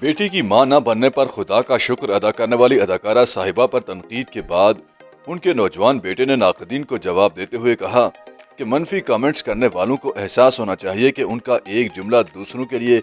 बेटी की मां न बनने पर खुदा का शुक्र अदा करने वाली अदाकारा साहिबा पर तनकीद के बाद उनके नौजवान बेटे ने नाक़दीन को जवाब देते हुए कहा कि मनफी कमेंट्स करने वालों को एहसास होना चाहिए कि उनका एक जुमला दूसरों के लिए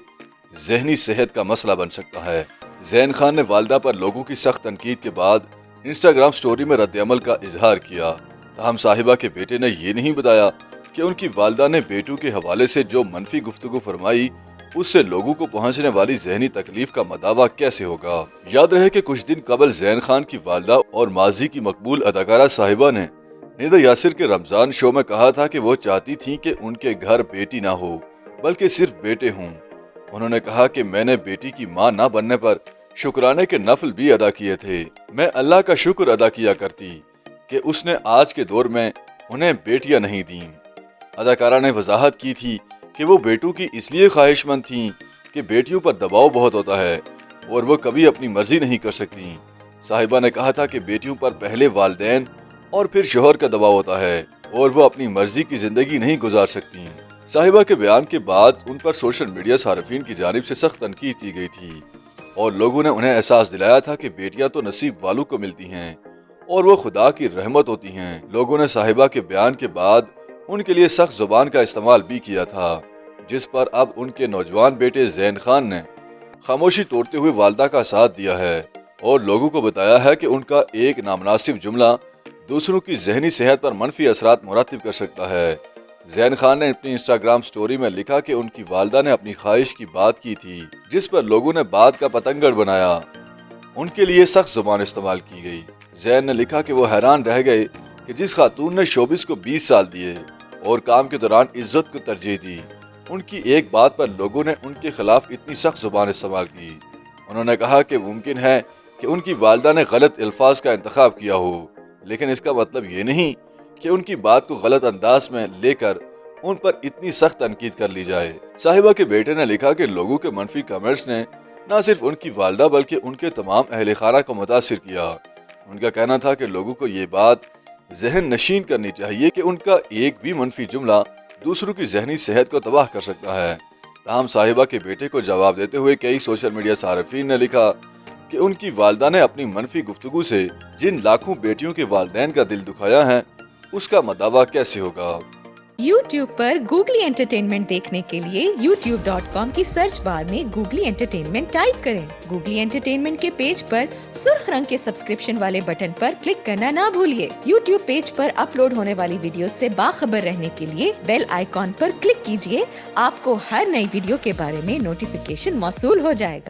जहनी सेहत का मसला बन सकता है। जैन खान ने वालदा पर लोगों की सख्त तनकीद के बाद इंस्टाग्राम स्टोरी में रद्द-ए-अमल का इजहार किया। ताहम साहिबा के बेटे ने ये नहीं बताया कि उनकी वालदा ने बेटों के हवाले से जो मनफी गुफ्तगू फरमाई उससे लोगों को पहुंचने वाली जहनी तकलीफ का मदावा कैसे होगा। याद रहे कि कुछ दिन कबल जैन खान की वालदा और माजी की मकबूल अदाकारा साहिबा ने निदा यासिर के रमजान शो में कहा था कि वो चाहती थी कि उनके घर बेटी ना हो बल्कि सिर्फ बेटे हों। उन्होंने कहा कि मैंने बेटी की मां ना बनने पर शुक्राने के नफल भी अदा किए थे। मैं अल्लाह का शुक्र अदा किया करती कि उसने आज के दौर में उन्हें बेटियां नहीं दी। अदाकारा ने वजाहत की थी कि वो बेटों की इसलिए ख्वाहिशमंद थीं कि बेटियों पर दबाव बहुत होता है और वो कभी अपनी मर्जी नहीं कर सकती। साहिबा ने कहा था कि बेटियों पर पहले वालिदैन और फिर शोहर का दबाव होता है और वो अपनी मर्जी की जिंदगी नहीं गुजार सकती। साहिबा के बयान के बाद उन पर सोशल मीडिया सार्फिन की जानिब से सख्त तनकीद की गई थी और लोगों ने उन्हें एहसास दिलाया था कि बेटियां तो नसीब वालों को मिलती हैं और वो खुदा की रहमत होती हैं। लोगों ने साहिबा के बयान के बाद उनके लिए सख्त जुबान का इस्तेमाल भी किया था, जिस पर अब उनके नौजवान बेटे जैन खान ने खामोशी तोड़ते हुए वालदा का साथ दिया है और लोगों को बताया है कि उनका एक नामनासिब जुमला दूसरों की जहनी सेहत पर मनफी असरात मुरतब कर सकता है। जैन खान ने अपनी इंस्टाग्राम स्टोरी में लिखा कि उनकी वालदा ने अपनी ख्वाहिश की बात की थी, जिस पर लोगों ने बात का पतंगड़ बनाया। उनके लिए सख्त जुबान इस्तेमाल की गई। जैन ने लिखा कि वो हैरान रह गए कि जिस खातून ने शोबिस को 20 साल दिए और काम के दौरान इज्जत को तरजीह दी, उनकी एक बात पर लोगों ने उनके खिलाफ इतनी सख्त जुबान इस्तेमाल की। उन्होंने कहा कि मुमकिन है कि उनकी वालदा ने गलत अल्फाज का इंतखाब किया हो, लेकिन इसका मतलब ये नहीं कि उनकी बात को गलत अंदाज में लेकर उन पर इतनी सख्त तनकीद कर ली जाए। साहिबा के बेटे ने लिखा कि लोगों के मनफी कमेंट्स ने न सिर्फ उनकी वालदा बल्कि उनके तमाम अहले खाना को मुतासिर किया। उनका कहना था कि लोगों को ये बात जहन नशीन करनी चाहिए कि उनका एक भी मनफी जुमला दूसरों की जहनी सेहत को तबाह कर सकता है। ताहम साहिबा के बेटे को जवाब देते हुए कई सोशल मीडिया सार्फिन ने लिखा कि उनकी वालदा ने अपनी मनफी गुफ्तगू से जिन लाखों बेटियों के वालिदैन का दिल दुखाया है उसका मदावा कैसे होगा। YouTube पर गूगली एंटरटेनमेंट देखने के लिए youtube.com की सर्च बार में गूगली एंटरटेनमेंट टाइप करें। गूगली एंटरटेनमेंट के पेज पर सुर्ख रंग के सब्सक्रिप्शन वाले बटन पर क्लिक करना ना भूलिए। YouTube पेज पर अपलोड होने वाली वीडियो से बाखबर रहने के लिए बेल आइकॉन पर क्लिक कीजिए। आपको हर नई वीडियो के बारे में नोटिफिकेशन मौसूल हो जाएगा।